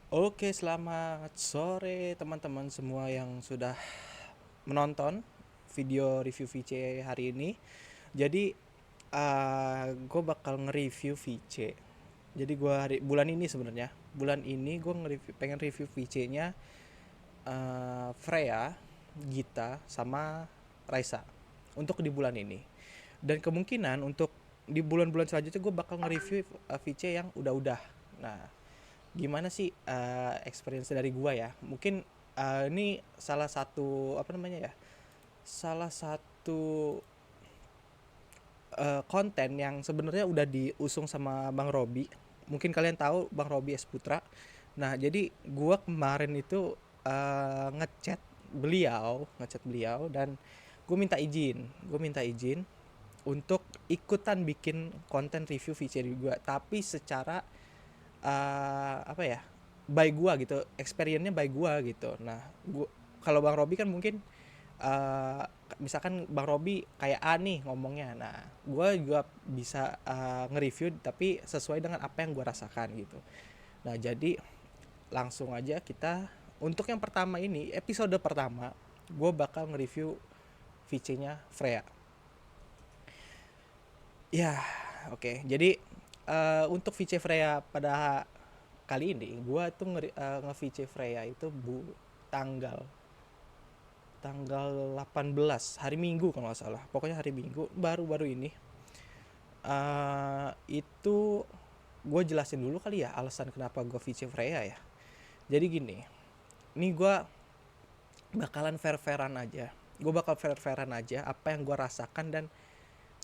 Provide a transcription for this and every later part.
Oke, selamat sore teman-teman semua yang sudah menonton video review VC hari ini. Jadi, gue bakal nge-review VC. Jadi bulan ini sebenarnya, bulan ini gue pengen review VC-nya Freya, Gita, sama Raisa untuk di bulan ini. Dan kemungkinan untuk di bulan-bulan selanjutnya gue bakal nge-review VC yang udah-udah. Nah, gimana sih experience dari gua ya, mungkin ini salah satu apa namanya ya, salah satu konten yang sebenarnya udah diusung sama Bang Robi. Mungkin kalian tahu Bang Robi S Putra. Nah, jadi gua kemarin itu ngechat beliau dan gue minta izin untuk ikutan bikin konten review VC juga, tapi secara apa ya, by gua gitu, experience-nya by gua gitu. Nah, kalau Bang Robi kan mungkin uh, misalkan Bang Robi kayak A nih ngomongnya, nah gua juga bisa nge-review tapi sesuai dengan apa yang gua rasakan gitu. Nah, jadi langsung aja kita untuk yang pertama ini, episode pertama gua bakal nge-review VC-nya Freya. Ya, oke. Jadi untuk VC Freya pada kali ini gua tuh nge-VC Freya itu tanggal tanggal 18 hari Minggu kalau nggak salah. Pokoknya hari Minggu baru-baru ini. Itu gue jelasin dulu kali ya alasan kenapa gue VC Freya ya. Jadi gini, ini gue bakalan fair-fairan aja. Gue bakal fair-fairan aja apa yang gue rasakan dan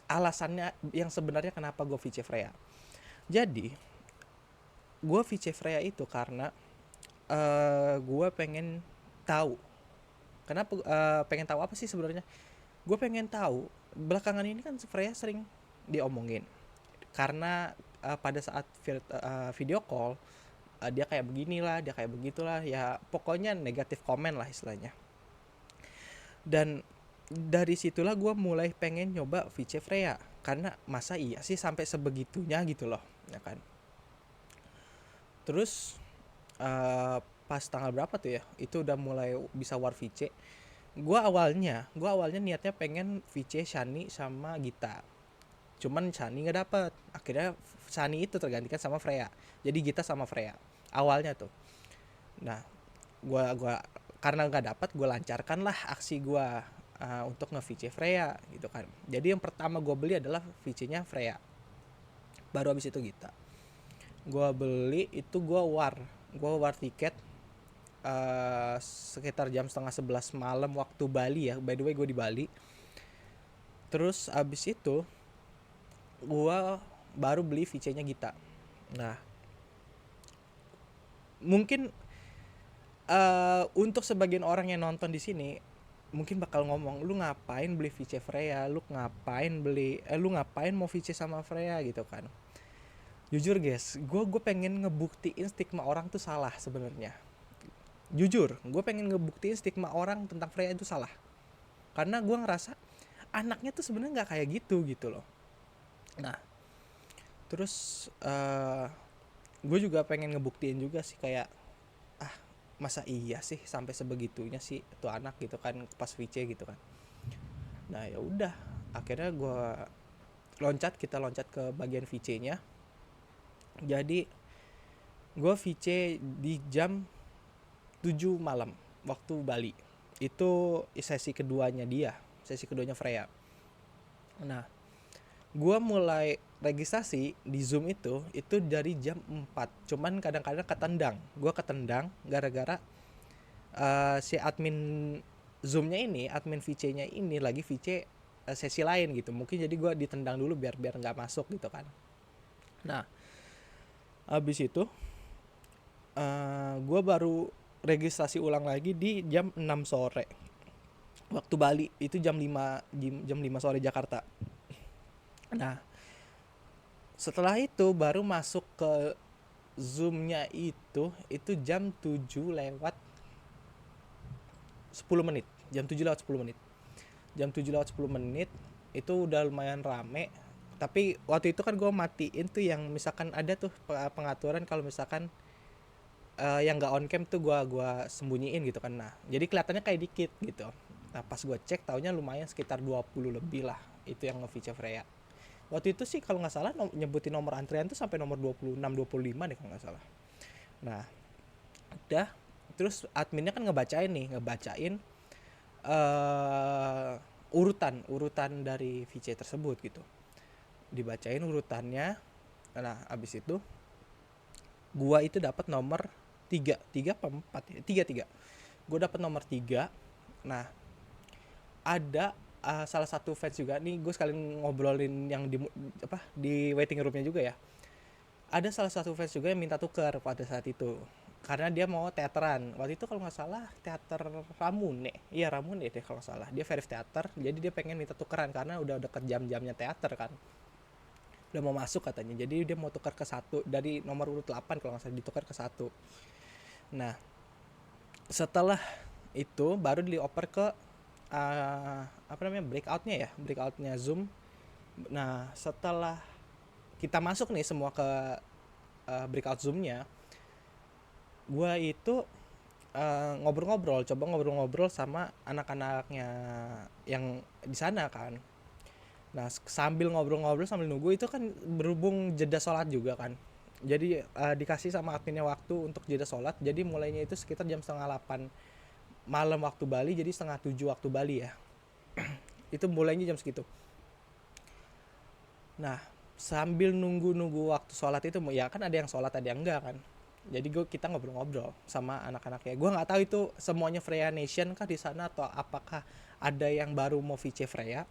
alasannya yang sebenarnya kenapa gue VC Freya. Jadi, gue VC Freya itu karena gue pengen tahu. Kenapa pengen tahu apa sih sebenarnya? Gue pengen tahu belakangan ini kan Freya sering diomongin karena pada saat video call dia kayak beginilah, dia kayak begitulah, ya pokoknya negatif komen lah istilahnya. Dan dari situlah gue mulai pengen nyoba VC Freya, karena masa iya sih sampai sebegitunya gitu loh, ya kan. Terus pas tanggal berapa tuh ya, itu udah mulai bisa war VC. Gue awalnya niatnya pengen VC Shani sama Gita, cuman Shani nggak dapet. Akhirnya Shani itu tergantikan sama Freya, jadi Gita sama Freya awalnya tuh. Nah, gua karena nggak dapat, gue lancarkan lah aksi gue untuk nge VC Freya gitu kan. Jadi yang pertama gue beli adalah VC nya Freya, baru habis itu Gita. Gue beli itu, gue war tiket sekitar jam setengah 11 malam waktu Bali ya. By the way gue di Bali. Terus abis itu gue baru beli VC-nya Gita. Nah, mungkin untuk sebagian orang yang nonton di sini mungkin bakal ngomong, lu ngapain beli VC Freya, lu ngapain mau VC sama Freya gitu kan. Jujur guys, gue pengen ngebuktiin stigma orang tuh salah sebenarnya. Jujur, gue pengen ngebuktiin stigma orang tentang Freya itu salah. Karena gue ngerasa anaknya tuh sebenarnya nggak kayak gitu loh. Nah, terus gue juga pengen ngebuktiin juga sih, kayak masa iya sih sampai sebegitunya sih tuh anak gitu kan pas VC gitu kan. Nah ya udah, akhirnya kita loncat ke bagian VC-nya. Jadi gue VC di jam 7 malam waktu Bali. Itu sesi keduanya Freya. Nah, gue mulai registrasi di Zoom itu dari jam 4. Cuman kadang-kadang ketendang gara-gara si admin Zoom-nya ini, admin VC-nya ini lagi VC sesi lain gitu. Mungkin jadi gue ditendang dulu biar biar nggak masuk gitu kan. Nah, habis itu gue baru registrasi ulang lagi di jam 6 sore waktu Bali. Itu jam 5 sore Jakarta. Nah, setelah itu baru masuk ke Zoom-nya itu jam 7 lewat 10 menit. Jam 7 lewat 10 menit itu udah lumayan rame. Tapi waktu itu kan gue matiin tuh yang misalkan ada tuh pengaturan kalau misalkan yang nggak on cam tuh gua sembunyiin gitu kan. Nah jadi kelihatannya kayak dikit gitu. Nah pas gua cek taunya lumayan sekitar 20 lebih lah itu yang nge-feature Freya. Waktu itu sih kalau nggak salah nyebutin nomor antrian tuh sampai nomor 26 25 deh kalau nggak salah. Nah udah, terus adminnya kan ngebacain uh, urutan dari VC tersebut gitu, dibacain urutannya. Nah abis itu gua itu dapat nomor tiga apa empat ya, tiga, gua dapat nomor tiga. Nah ada salah satu fans juga nih, gue sekalian ngobrolin yang di waiting roomnya juga ya. Ada salah satu fans juga yang minta tuker pada saat itu karena dia mau teateran waktu itu kalau nggak salah, teater Ramune, iya Ramune deh kalau nggak salah, dia Verif teater, jadi dia pengen minta tukeran karena udah deket jam-jamnya teater kan, udah mau masuk katanya, jadi dia mau tukar ke satu dari nomor urut 8 kalau nggak salah, ditukar ke satu. Nah setelah itu baru dioper ke apa namanya, breakoutnya Zoom. Nah setelah kita masuk nih semua ke breakout Zoomnya, gue itu ngobrol-ngobrol sama anak-anaknya yang di sana kan. Nah sambil ngobrol-ngobrol sambil nunggu itu kan berhubung jeda sholat juga kan, jadi dikasih sama adminnya waktu untuk jeda sholat, jadi mulainya itu sekitar jam setengah 8 malam waktu Bali, jadi setengah 7 waktu Bali ya. Itu mulainya jam segitu. Nah sambil nunggu waktu sholat itu ya kan, ada yang sholat ada yang enggak kan, jadi kita ngobrol-ngobrol sama anak-anaknya. Gue nggak tahu itu semuanya Freya Nation kah di sana atau apakah ada yang baru mau VC Freya.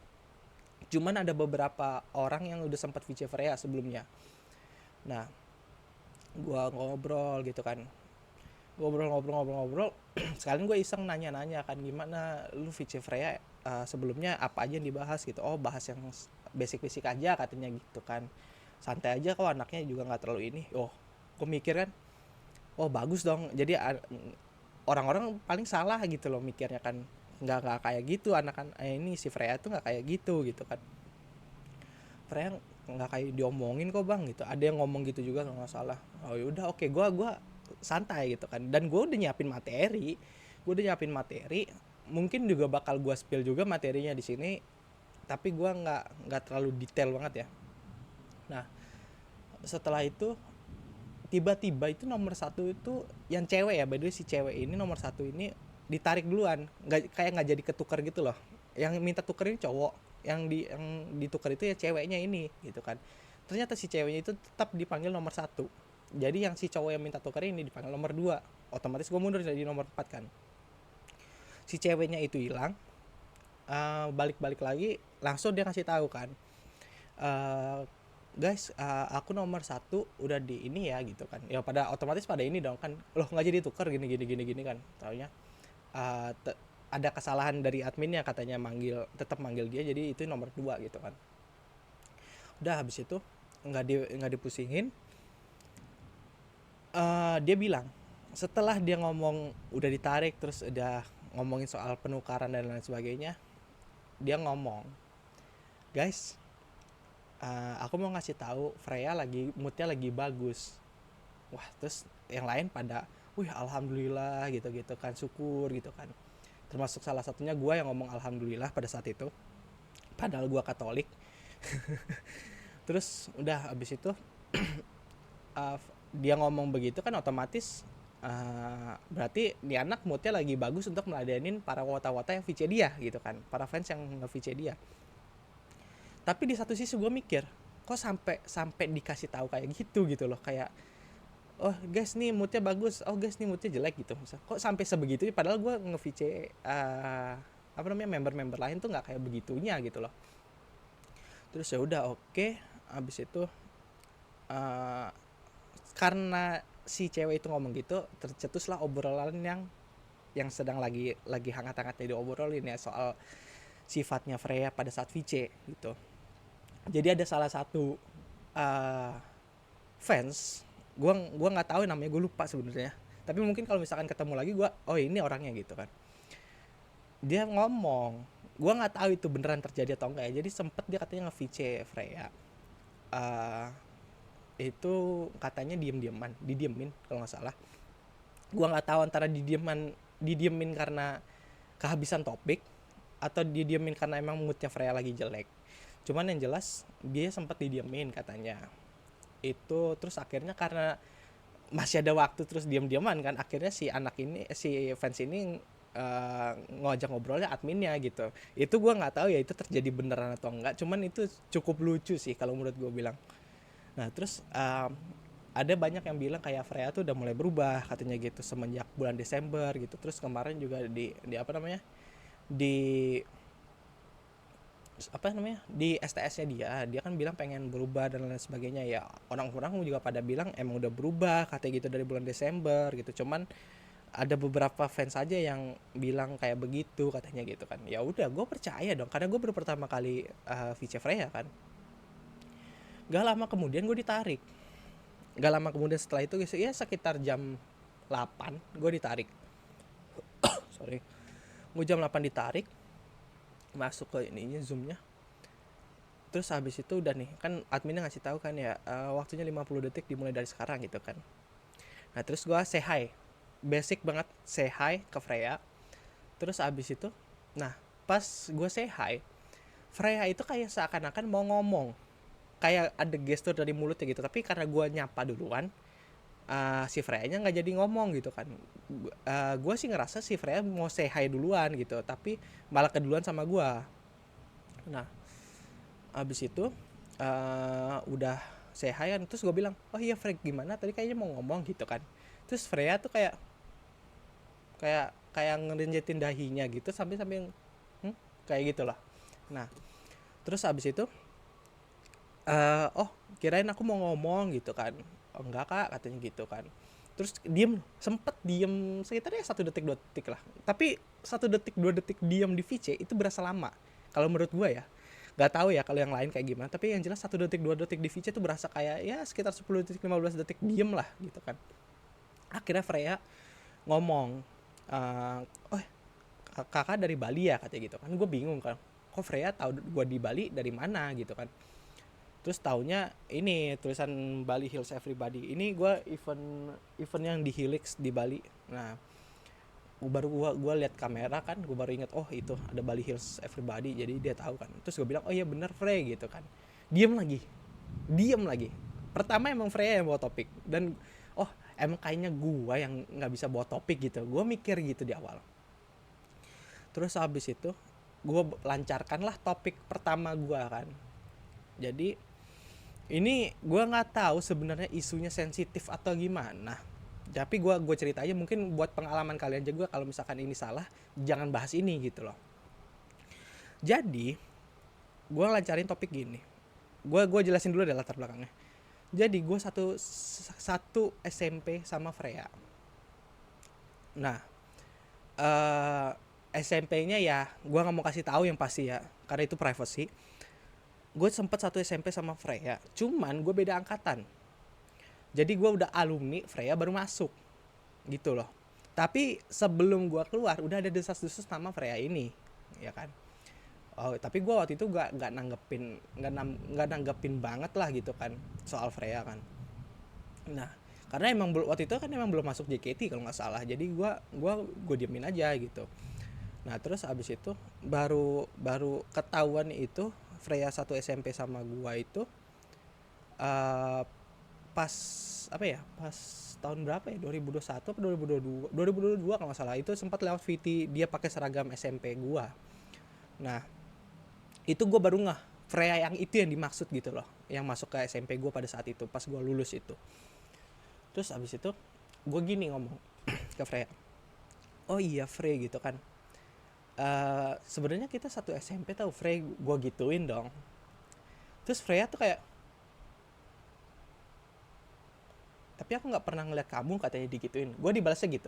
Cuman ada beberapa orang yang udah sempat VC Freya sebelumnya. Nah gue ngobrol gitu kan, ngobrol sekalian gue iseng nanya-nanya kan, gimana lu VC Freya sebelumnya apa aja yang dibahas gitu. Oh bahas yang basic-basic aja katanya gitu kan, santai aja kok anaknya juga nggak terlalu ini. Oh gue mikir kan, oh bagus dong, jadi orang-orang paling salah gitu loh mikirnya kan, nggak kayak gitu anak kan, ini si Freya tuh nggak kayak gitu kan, Freya nggak kayak diomongin kok bang gitu, ada yang ngomong gitu juga kalau nggak salah. Oh yaudah oke, gue santai gitu kan, dan gue udah nyiapin materi, mungkin juga bakal gue spill juga materinya di sini, tapi gue nggak terlalu detail banget ya. Nah setelah itu tiba-tiba itu nomor satu itu yang cewek ya, by the way si cewek ini nomor satu ini ditarik duluan, nggak jadi ketukar gitu loh, yang minta tukar ini cowok, yang ditukar itu ya ceweknya ini gitu kan. Ternyata si ceweknya itu tetap dipanggil nomor satu, jadi yang si cowok yang minta tukar ini dipanggil nomor dua, otomatis gue mundur jadi nomor 4 kan. Si ceweknya itu hilang, balik lagi langsung dia kasih tahu kan, guys aku nomor satu udah di ini ya gitu kan, ya pada otomatis pada ini dong kan, loh nggak jadi tukar gini kan, taunya ada kesalahan dari adminnya katanya, tetap manggil dia jadi itu nomor 2 gitu kan. Udah habis itu nggak dipusingin, dia bilang setelah dia ngomong udah ditarik terus udah ngomongin soal penukaran dan lain sebagainya, dia ngomong, guys aku mau ngasih tahu Freya moodnya lagi bagus. Wah terus yang lain pada wih alhamdulillah gitu kan, syukur gitu kan, termasuk salah satunya gue yang ngomong alhamdulillah pada saat itu padahal gue Katolik. Terus udah abis itu dia ngomong begitu kan, otomatis berarti nih anak moodnya lagi bagus untuk meladenin para wota-wota yang VC dia gitu kan, para fans yang nge-VC dia. Tapi di satu sisi gue mikir, kok sampai dikasih tahu kayak gitu loh, kayak oh guys nih moodnya bagus, oh guys nih moodnya jelek gitu. Kok sampai sebegitu, padahal gue nge-VC apa namanya, member-member lain tuh nggak kayak begitunya gitu loh. Terus ya udah oke. Abis itu karena si cewek itu ngomong gitu, tercetuslah obrolan yang sedang lagi hangat-hangatnya diobrolin ya, soal sifatnya Freya pada saat VC gitu. Jadi ada salah satu fans, gua nggak tahu namanya, gue lupa sebenarnya, tapi mungkin kalau misalkan ketemu lagi gue, oh ini orangnya gitu kan. Dia ngomong, gue nggak tahu itu beneran terjadi atau enggak ya, jadi sempet dia katanya nge-VC Freya, itu katanya didiemin kalau nggak salah. Gue nggak tahu antara didiemin karena kehabisan topik atau didiemin karena emang moodnya Freya lagi jelek. Cuman yang jelas dia sempat didiemin katanya itu. Terus akhirnya karena masih ada waktu terus diam-diaman kan, akhirnya si fans ini ngajak ngobrolnya adminnya gitu. Itu gue nggak tahu ya itu terjadi beneran atau enggak, cuman itu cukup lucu sih kalau menurut gue bilang. Nah terus ada banyak yang bilang kayak Freya tuh udah mulai berubah katanya gitu semenjak bulan Desember gitu. Terus kemarin juga di apa namanya, di di STS-nya dia kan bilang pengen berubah dan lain sebagainya. Ya orang-orang juga pada bilang emang udah berubah katanya gitu dari bulan Desember gitu. Cuman ada beberapa fans aja yang bilang kayak begitu katanya gitu kan. Ya udah gue percaya dong karena gue baru pertama kali VC Freya kan. Gak lama kemudian gue ditarik. Gak lama kemudian setelah itu ya sekitar jam 8 gue ditarik. Sorry, gue jam 8 ditarik masuk ke ininya zoomnya. Terus habis itu udah nih kan adminnya ngasih tahu kan ya waktunya 50 detik dimulai dari sekarang gitu kan. Nah terus gue say hi, basic banget say hi ke Freya. Terus habis itu nah pas gue say hi, Freya itu kayak seakan-akan mau ngomong, kayak ada gestur dari mulutnya gitu, tapi karena gue nyapa duluan si Freya-nya nggak jadi ngomong gitu kan. Gue sih ngerasa si Freya mau say hi duluan gitu, tapi malah keduluan sama gue. Nah abis itu udah say hi kan, terus gue bilang oh iya Freya gimana tadi kayaknya mau ngomong gitu kan. Terus Freya tuh kayak kayak ngerenjetin dahinya gitu sambil kayak gitulah. Nah terus abis itu oh kirain aku mau ngomong gitu kan. Oh, enggak kak katanya gitu kan. Terus sempet diem sekitar ya 1 detik 2 detik lah. Tapi 1 detik 2 detik diem di VC itu berasa lama kalau menurut gue ya. Gak tahu ya kalau yang lain kayak gimana, tapi yang jelas 1 detik 2 detik di VC itu berasa kayak ya sekitar 10 detik 15 detik diem lah gitu kan. Akhirnya Freya ngomong oh kakak dari Bali ya katanya gitu kan. Gue bingung kan, kok Freya tahu gue di Bali dari mana gitu kan. Terus taunya ini tulisan Bali Hills Everybody. Ini gue event yang di Helix di Bali. Nah gue lihat kamera kan, gue baru inget oh itu ada Bali Hills Everybody, jadi dia tahu kan. Terus gue bilang oh iya bener Frey gitu kan. Diem lagi. Pertama emang Freya yang bawa topik dan oh emang kayaknya gue yang nggak bisa bawa topik gitu. Gue mikir gitu di awal. Terus habis itu gue lancarkan lah topik pertama gue kan. Jadi ini gue nggak tahu sebenarnya isunya sensitif atau gimana, tapi gue cerita aja mungkin buat pengalaman kalian juga. Kalau misalkan ini salah jangan bahas ini gitu loh. Jadi gue lancarin topik gini, gue jelasin dulu deh latar belakangnya. Jadi gue satu SMP sama Freya. Nah SMP-nya ya gue nggak mau kasih tahu yang pasti ya karena itu privacy. Gue sempet satu SMP sama Freya, cuman gue beda angkatan. Jadi gue udah alumni, Freya baru masuk gitu loh. Tapi sebelum gue keluar udah ada desas-desus nama Freya ini, ya kan. Oh tapi gue waktu itu nggak nanggepin banget lah gitu kan soal Freya kan. Nah karena emang waktu itu kan emang belum masuk JKT kalau nggak salah, jadi gue diemin aja gitu. Nah terus abis itu baru ketahuan itu Freya satu SMP sama gua itu pas apa ya, pas tahun berapa ya, 2021 atau 2022 kalau nggak salah. Itu sempat lewat VT dia pakai seragam SMP gua. Nah itu gua baru ngeh Freya yang itu yang dimaksud gitu loh, yang masuk ke SMP gua pada saat itu pas gua lulus itu. Terus abis itu gua gini ngomong ke Freya, oh iya Frey gitu kan, sebenarnya kita satu SMP tahu Frey, gue gituin dong. Terus Freya tuh kayak, tapi aku nggak pernah ngeliat kamu katanya digituin. Gue dibalasnya gitu.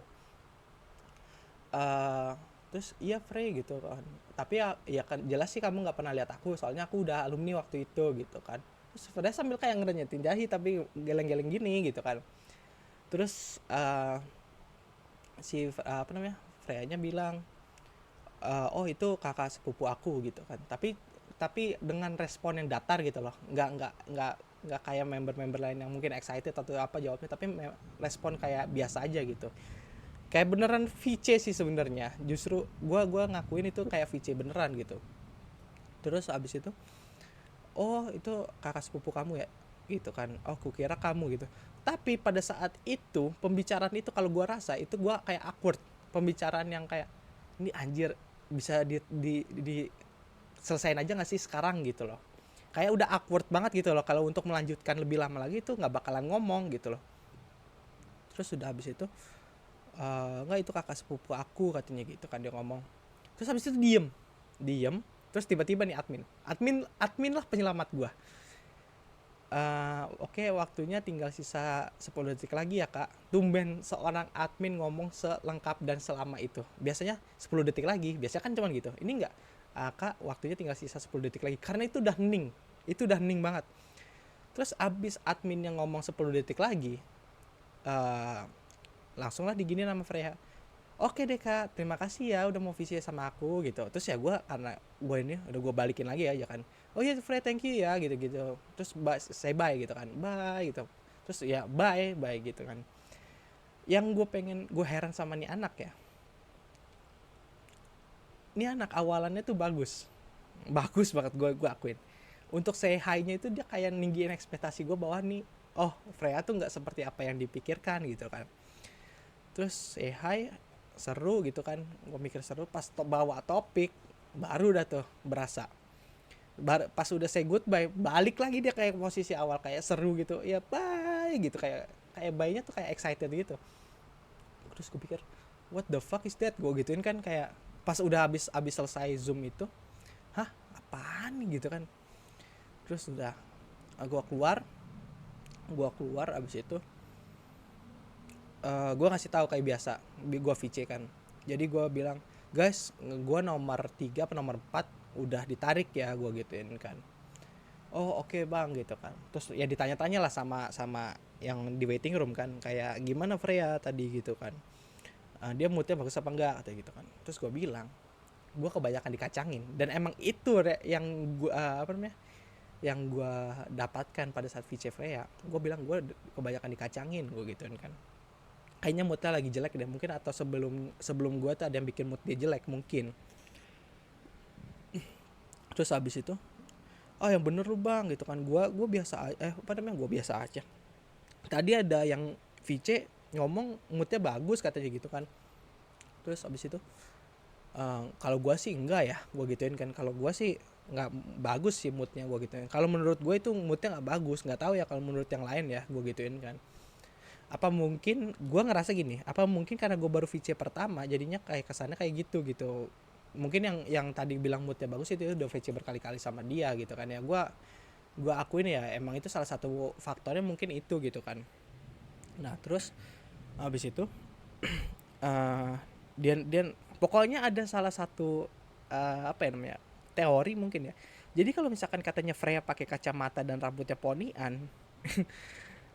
Terus iya Frey gitu kan. Tapi ya kan jelas sih kamu nggak pernah lihat aku, soalnya aku udah alumni waktu itu gitu kan. Terus Freya sambil kayak ngerenyetin dahi tapi geleng-geleng gini gitu kan. Terus apa namanya, Freya-nya bilang, oh itu kakak sepupu aku gitu kan. Tapi dengan respon yang datar gitu loh, nggak kayak member-member lain yang mungkin excited atau apa jawabnya, tapi respon kayak biasa aja gitu. kayak beneran VC sih sebenarnya. Justru gua ngakuin itu kayak VC beneran gitu. Terus abis itu, oh itu kakak sepupu kamu ya, gitu kan. Oh kukira kamu gitu. Tapi pada saat itu pembicaraan itu, kalau gua rasa itu gua kayak awkward. Pembicaraan yang kayak, ini anjir, bisa di selesain aja nggak sih sekarang gitu loh. Kayak udah awkward banget gitu loh, kalau untuk melanjutkan lebih lama lagi itu nggak bakalan ngomong gitu loh. Terus sudah habis itu, nggak, itu kakak sepupu aku katanya gitu kan dia ngomong. Terus habis itu diem, diem. Terus tiba-tiba nih admin lah penyelamat gua. Oke, waktunya tinggal sisa 10 detik lagi ya kak. Tumben seorang admin ngomong selengkap dan selama itu. Biasanya 10 detik lagi, biasanya kan cuman gitu. Ini enggak, kak waktunya tinggal sisa 10 detik lagi. Karena itu udah hening, itu udah hening banget. Terus abis admin yang ngomong 10 detik lagi, uh, langsung lah digini nama Freya. Oke deh kak, terima kasih ya udah mau visi sama aku gitu. Terus ya gue, karena gue ini udah gue balikin lagi aja kan. Oh iya Fred, thank you ya gitu gitu. Terus say bye gitu kan, bye gitu. Terus ya bye bye gitu kan. Yang gue heran sama nih anak ya, nih anak awalannya tuh bagus, bagus banget, gue akuin. Untuk say hi-nya itu dia kayak ninggiin ekspektasi gue bahwa nih, oh Freya tuh nggak seperti apa yang dipikirkan gitu kan. Terus say hi, seru gitu kan, gue mikir seru. Pas bawa topik baru dah tuh berasa, pas udah say goodbye balik lagi dia kayak posisi awal, kayak seru gitu ya, bye gitu, kayak bye-nya tuh kayak excited gitu. Terus gue pikir what the fuck is that, gue gituin kan, kayak pas udah habis selesai zoom itu, hah apaan nih gitu kan. Terus udah, gue keluar abis itu, gue ngasih tahu kayak biasa, gue VC kan. Jadi gue bilang, guys, gue nomor 3 atau nomor 4 udah ditarik ya, gue gituin kan. Oh oke bang gitu kan. Terus ya ditanya-tanya lah sama yang di waiting room kan, kayak gimana Freya tadi gitu kan. Dia moodnya bagus apa enggak atau gitu kan. Terus gue bilang, gue kebanyakan dikacangin, dan emang itu yang gue apa namanya, yang gue dapatkan pada saat VC Freya. Gue bilang gue kebanyakan dikacangin, gue gituin kan. Kayaknya moodnya lagi jelek deh mungkin, atau sebelum gue tuh ada yang bikin mood dia jelek mungkin. Terus habis itu, oh yang bener lu bang gitu kan. Gue biasa gue biasa aja. Tadi ada yang VC ngomong moodnya bagus katanya gitu kan. Terus habis itu, kalau gue sih enggak ya, gue gituin kan. Kalau gue sih nggak bagus sih moodnya, gue gituin. Kalau menurut gue itu moodnya nggak bagus, nggak tahu ya kalau menurut yang lain ya, gue gituin kan. Apa mungkin gue ngerasa gini, apa mungkin karena gue baru VC pertama jadinya kayak kesannya kayak gitu. Mungkin yang tadi bilang moodnya bagus itu udah VC berkali-kali sama dia gitu kan ya. Gue akuin ya, emang itu salah satu faktornya mungkin itu gitu kan. Nah terus habis itu, dia pokoknya ada salah satu, apa ya namanya, teori mungkin ya. Jadi kalau misalkan katanya Freya pakai kacamata dan rambutnya ponian,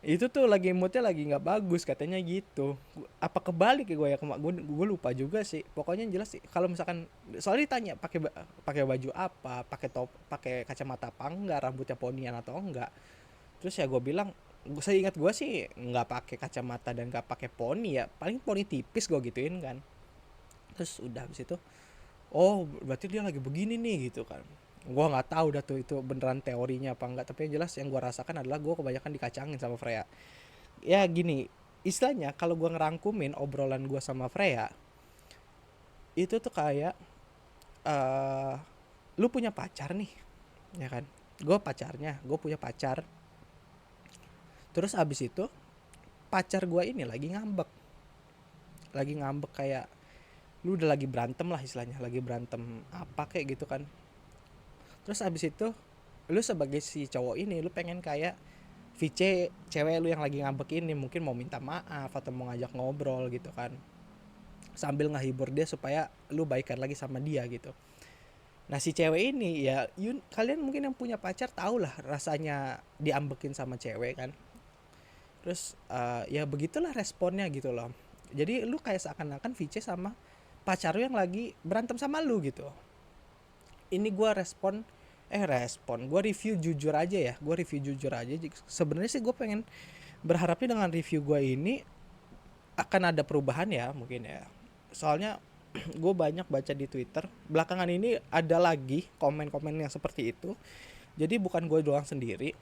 itu tuh lagi moodnya lagi nggak bagus katanya gitu. Apa kebalik ya, gue lupa juga sih. Pokoknya yang jelas sih, kalau misalkan soalnya ditanya pakai baju apa, pakai kacamata apa enggak, rambutnya ponian atau enggak. Terus ya gue bilang, saya ingat gue sih nggak pakai kacamata dan nggak pakai poni ya, paling poni tipis gue gituin kan. Terus udah habis itu, oh berarti dia lagi begini nih gitu kan. Gue nggak tahu dah tuh itu beneran teorinya apa enggak, tapi yang jelas yang gue rasakan adalah gue kebanyakan dikacangin sama Freya. Ya gini, istilahnya kalau gue ngerangkumin obrolan gue sama Freya itu tuh kayak, uh, lu punya pacar nih ya kan, gue punya pacar. Terus abis itu pacar gue ini lagi ngambek kayak, lu udah lagi berantem lah istilahnya, lagi berantem apa kayak gitu kan. Terus abis itu lu sebagai si cowok ini, lu pengen kayak VC cewek lu yang lagi ngambek ini, mungkin mau minta maaf atau mau ngajak ngobrol gitu kan, sambil ngehibur dia supaya lu baikan lagi sama dia gitu. Nah si cewek ini ya, kalian mungkin yang punya pacar tau lah rasanya diambekin sama cewek kan. Terus ya begitulah responnya gitu loh. Jadi lu kayak seakan-akan VC sama pacar lu yang lagi berantem sama lu gitu. Ini gue gue review jujur aja ya, Sebenarnya sih gue pengen berharapnya dengan review gue ini akan ada perubahan ya mungkin ya. Soalnya gue banyak baca di Twitter belakangan ini ada lagi komen-komen yang seperti itu. Jadi bukan gue doang sendiri,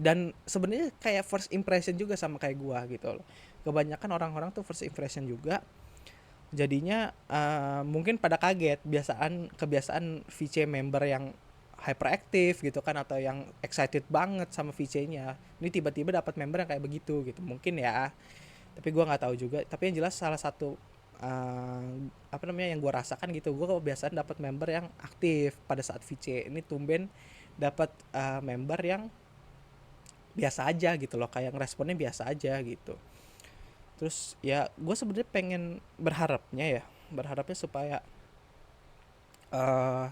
dan sebenarnya kayak first impression juga sama kayak gua gitu loh. Kebanyakan orang-orang tuh first impression juga, jadinya mungkin pada kaget kebiasaan VC member yang hyperactive gitu kan, atau yang excited banget sama VC-nya, ini tiba-tiba dapat member yang kayak begitu gitu mungkin ya. Tapi gua nggak tahu juga, tapi yang jelas salah satu apa namanya yang gua rasakan gitu, gua kebiasaan dapat member yang aktif pada saat VC, ini tumben dapat member yang biasa aja gitu loh, kayak responnya biasa aja gitu. Terus ya gue sebenarnya pengen berharapnya supaya uh,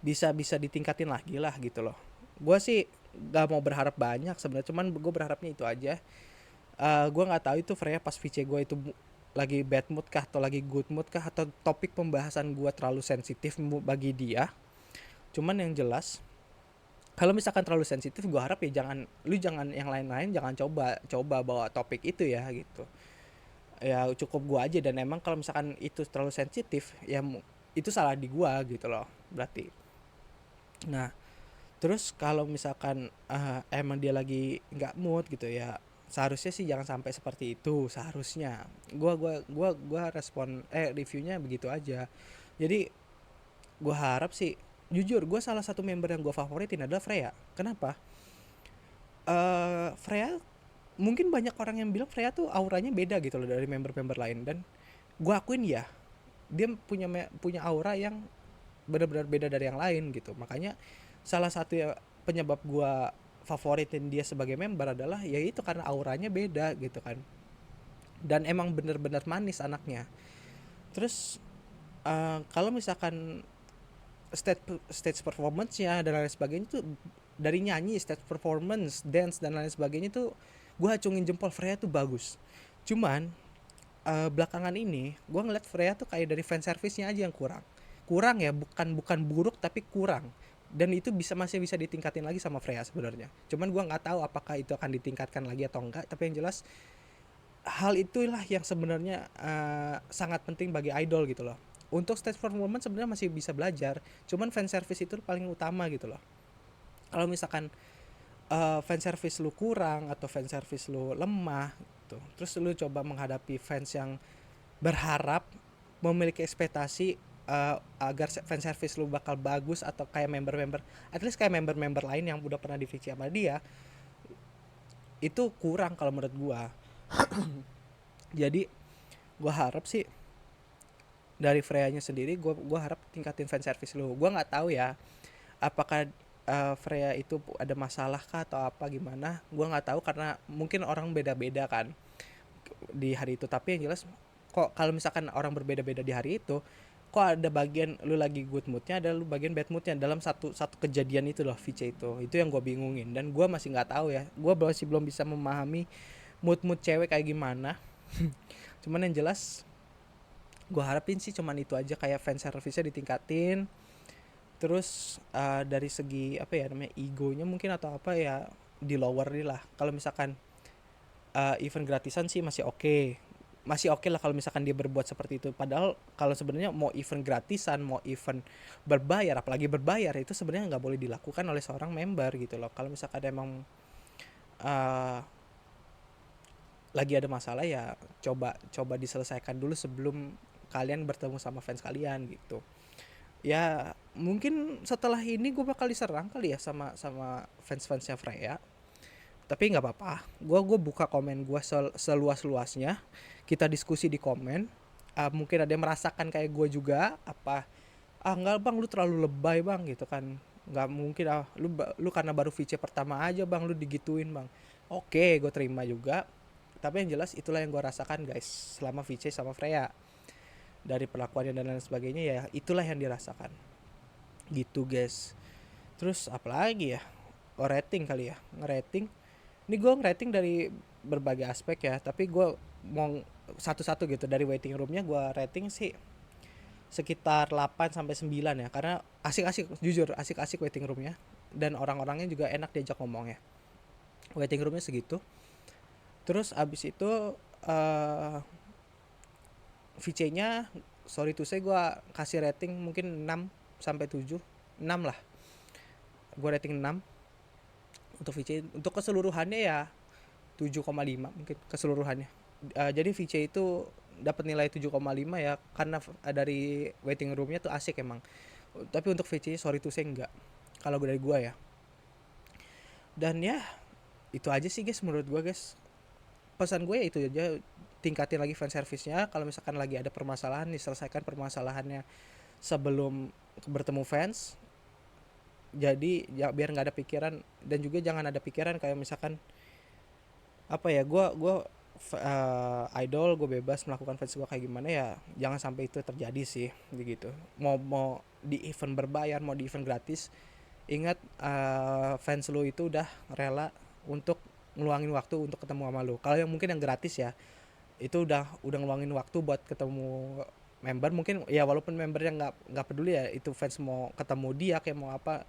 bisa bisa ditingkatin lagi lah gitu loh. Gue sih gak mau berharap banyak sebenarnya, cuman gue berharapnya itu aja. Gue nggak tahu itu Freya pas VC gue itu lagi bad mood kah atau lagi good mood kah, atau topik pembahasan gue terlalu sensitif bagi dia. Cuman yang jelas kalau misalkan terlalu sensitif, gue harap ya jangan yang lain-lain jangan coba bawa topik itu ya gitu. Ya cukup gue aja, dan emang kalau misalkan itu terlalu sensitif ya itu salah di gue gitu loh berarti. Nah terus kalau misalkan emang dia lagi nggak mood gitu ya, seharusnya sih jangan sampai seperti itu seharusnya. Gua respon reviewnya begitu aja. Jadi gue harap sih, jujur gue salah satu member yang gue favoritin adalah Freya. Kenapa? Freya, mungkin banyak orang yang bilang Freya tuh auranya beda gitu loh dari member-member lain, dan gue akuin ya, dia punya aura yang benar-benar beda dari yang lain gitu. Makanya salah satu penyebab gue favoritin dia sebagai member adalah ya itu karena auranya beda gitu kan, dan emang bener-bener manis anaknya. Terus kalau misalkan stage performance-nya dan lain sebagainya tuh, dari nyanyi, stage performance, dance dan lain sebagainya tuh gue acungin jempol, Freya tuh bagus. Cuman belakangan ini gue ngeliat Freya tuh kayak dari fan service-nya aja yang kurang ya, bukan buruk tapi kurang, dan itu masih bisa ditingkatin lagi sama Freya sebenarnya. Cuman gue nggak tahu apakah itu akan ditingkatkan lagi atau enggak, tapi yang jelas hal itulah yang sebenarnya sangat penting bagi idol gitu loh. Untuk stage performance sebenarnya masih bisa belajar, cuman fan service itu paling utama gitu loh. Kalau misalkan fan service lu kurang atau fan service lu lemah gitu, terus lu coba menghadapi fans yang berharap, memiliki ekspektasi agar fan service lu bakal bagus, atau kayak member-member, at least kayak member-member lain yang udah pernah di VC sama dia, itu kurang kalau menurut gua. Jadi gua harap sih dari Freya-nya sendiri, gua harap tingkatin fan service lu. Gua nggak tahu ya apakah Freya itu ada masalah kah atau apa gimana, gua nggak tahu karena mungkin orang beda-beda kan di hari itu. Tapi yang jelas kok kalau misalkan orang berbeda-beda di hari itu, kok ada bagian lu lagi good moodnya, ada lu bagian bad moodnya dalam satu kejadian itu loh, VC itu yang gue bingungin, dan gue masih nggak tahu ya, gue masih belum bisa memahami mood cewek kayak gimana. Cuman yang jelas gue harapin sih cuman itu aja, kayak fan service-nya ditingkatin. Terus dari segi apa ya namanya, egonya mungkin atau apa ya, di lower lah. Kalau misalkan event gratisan sih masih oke lah kalau misalkan dia berbuat seperti itu. Padahal kalau sebenarnya mau event gratisan, mau event berbayar, apalagi berbayar, itu sebenarnya nggak boleh dilakukan oleh seorang member gitu loh. Kalau misalkan emang uh, lagi ada masalah ya coba diselesaikan dulu sebelum kalian bertemu sama fans kalian gitu. Ya mungkin setelah ini gue bakal diserang kali ya sama fans-fansnya Freya, tapi nggak apa-apa, gue buka komen gue seluas-luasnya, kita diskusi di komen. Mungkin ada yang merasakan kayak gue juga apa, nggak bang, lu terlalu lebay bang gitu kan, nggak mungkin, lu karena baru VC pertama aja bang lu digituin bang. Oke, gue terima juga, tapi yang jelas itulah yang gue rasakan guys selama VC sama Freya, dari perlakuannya dan lain sebagainya, ya itulah yang dirasakan gitu guys. Terus apalagi ya, rating kali ya, ngerating. Ini gue ngerating dari berbagai aspek ya, tapi gue mau satu-satu gitu. Dari waiting roomnya gue rating sih sekitar 8 sampai 9 ya, karena asik-asik, jujur asik-asik waiting roomnya, dan orang-orangnya juga enak diajak ngomong ya. Waiting roomnya segitu. Terus abis itu eh VC-nya sorry to say gue kasih rating mungkin 6 sampai 7, 6 lah. Gue rating 6 untuk VC. Untuk keseluruhannya ya 7,5 mungkin keseluruhannya. Jadi VC itu dapat nilai 7,5 ya karena dari waiting roomnya tuh asik emang. Tapi untuk VC sorry to say enggak. Kalau dari gue ya. Dan ya itu aja sih guys menurut gue guys. Pesan gue ya itu aja, tingkatin lagi fan service-nya. Kalau misalkan lagi ada permasalahan, diselesaikan permasalahannya sebelum bertemu fans. Jadi ya biar nggak ada pikiran, dan juga jangan ada pikiran kayak misalkan apa ya, gue idol, gue bebas melakukan fans gue kayak gimana, ya jangan sampai itu terjadi sih begitu. Mau di event berbayar, mau di event gratis, ingat fans lo itu udah rela untuk ngeluangin waktu untuk ketemu sama lo. Kalau yang mungkin yang gratis ya, itu udah ngeluangin waktu buat ketemu member, mungkin ya walaupun membernya nggak peduli ya itu fans mau ketemu dia kayak mau apa,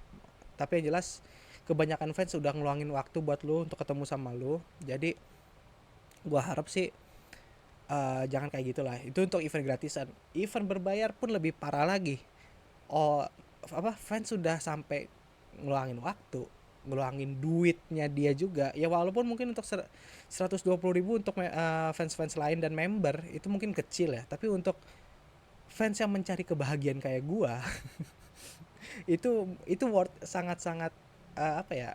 tapi yang jelas kebanyakan fans udah ngeluangin waktu buat lo untuk ketemu sama lo. Jadi gua harap sih jangan kayak gitulah. Itu untuk event gratisan. Event berbayar pun lebih parah lagi. Oh, apa, fans sudah sampai ngeluangin waktu, ngeluangin duitnya dia juga ya, walaupun mungkin untuk 120.000 untuk fans-fans lain dan member itu mungkin kecil ya, tapi untuk fans yang mencari kebahagiaan kayak gua itu worth sangat-sangat apa ya,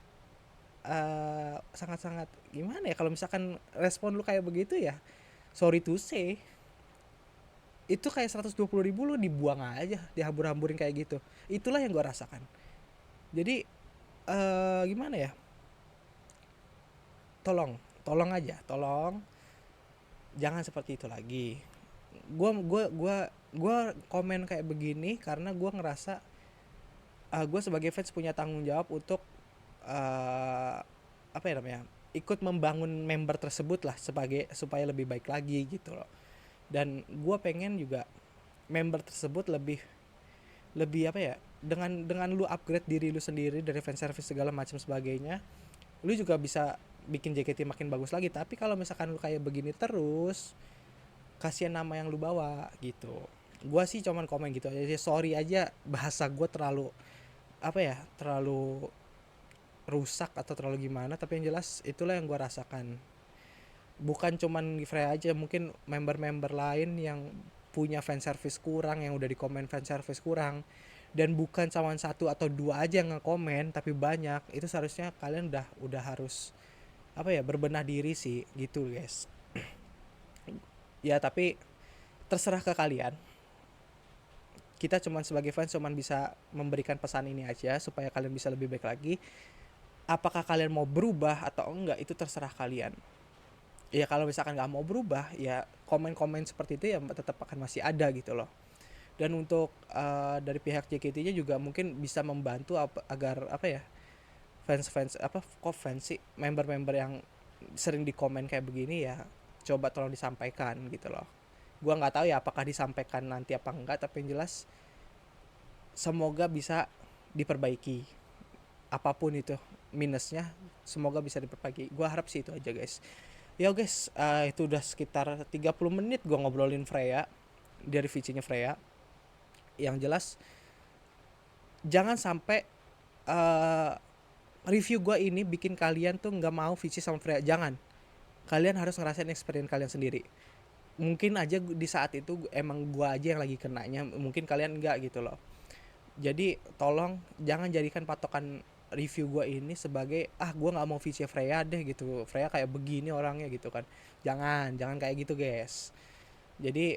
sangat-sangat gimana ya, kalau misalkan respon lu kayak begitu ya sorry to say, itu kayak 120.000 lu dibuang aja, dihambur-hamburin kayak gitu. Itulah yang gua rasakan. Jadi gimana ya, tolong aja, tolong jangan seperti itu lagi. Gua komen kayak begini karena gua ngerasa gue sebagai fans punya tanggung jawab untuk apa ya namanya, ikut membangun member tersebut lah sebagai supaya lebih baik lagi gitu loh. Dan gue pengen juga member tersebut lebih lebih apa ya, dengan lu upgrade diri lu sendiri dari fan service segala macam sebagainya, lu juga bisa bikin JKT makin bagus lagi. Tapi kalau misalkan lu kayak begini terus, kasihan nama yang lu bawa gitu. Gua sih cuman komen gitu aja, sorry aja bahasa gue terlalu apa ya, terlalu rusak atau terlalu gimana, tapi yang jelas itulah yang gue rasakan. Bukan cuman Freya aja, mungkin member-member lain yang punya fan service kurang, yang udah di komen fan service kurang, dan bukan cuma satu atau dua aja yang nge-komen tapi banyak, itu seharusnya kalian udah harus apa ya, berbenah diri sih gitu guys. Ya tapi terserah ke kalian, kita cuman sebagai fans cuman bisa memberikan pesan ini aja supaya kalian bisa lebih baik lagi. Apakah kalian mau berubah atau enggak itu terserah kalian. Ya kalau misalkan nggak mau berubah, ya komen-komen seperti itu ya tetap akan masih ada gitu loh. Dan untuk dari pihak JKT-nya juga mungkin bisa membantu agar apa ya, fans-fans apa kok fans sih, member-member yang sering di komen kayak begini ya coba tolong disampaikan gitu loh. Gua nggak tahu ya apakah disampaikan nanti apa enggak, tapi yang jelas semoga bisa diperbaiki, apapun itu minusnya semoga bisa diperbaiki. Gua harap sih itu aja guys. Ya guys, itu udah sekitar 30 menit gue ngobrolin Freya, dari VC-nya Freya. Yang jelas jangan sampai review gue ini bikin kalian tuh nggak mau VC sama Freya. Jangan. Kalian harus ngerasain experience kalian sendiri. Mungkin aja di saat itu emang gue aja yang lagi kenanya, mungkin kalian enggak gitu loh. Jadi tolong jangan jadikan patokan review gue ini sebagai gue nggak mau VC Freya deh gitu, Freya kayak begini orangnya gitu kan. Jangan kayak gitu guys. Jadi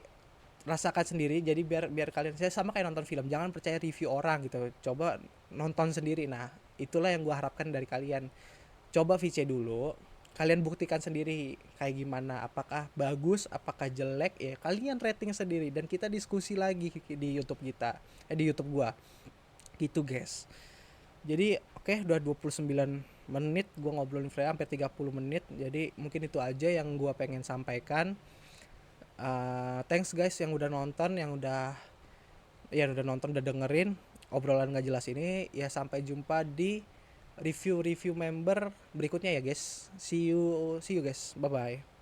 rasakan sendiri. Jadi biar kalian, saya sama kayak nonton film, jangan percaya review orang gitu, coba nonton sendiri. Nah itulah yang gue harapkan dari kalian. Coba VC dulu, kalian buktikan sendiri kayak gimana, apakah bagus apakah jelek, ya kalian rating sendiri dan kita diskusi lagi di YouTube kita, di YouTube gua gitu guys. Jadi oke, udah 29 menit gue ngobrolin Freya, hampir 30 menit. Jadi mungkin itu aja yang gue pengen sampaikan. Thanks guys yang udah nonton, yang udah nonton, udah dengerin obrolan gak jelas ini. Ya sampai jumpa di review member berikutnya ya guys. See you guys, bye bye.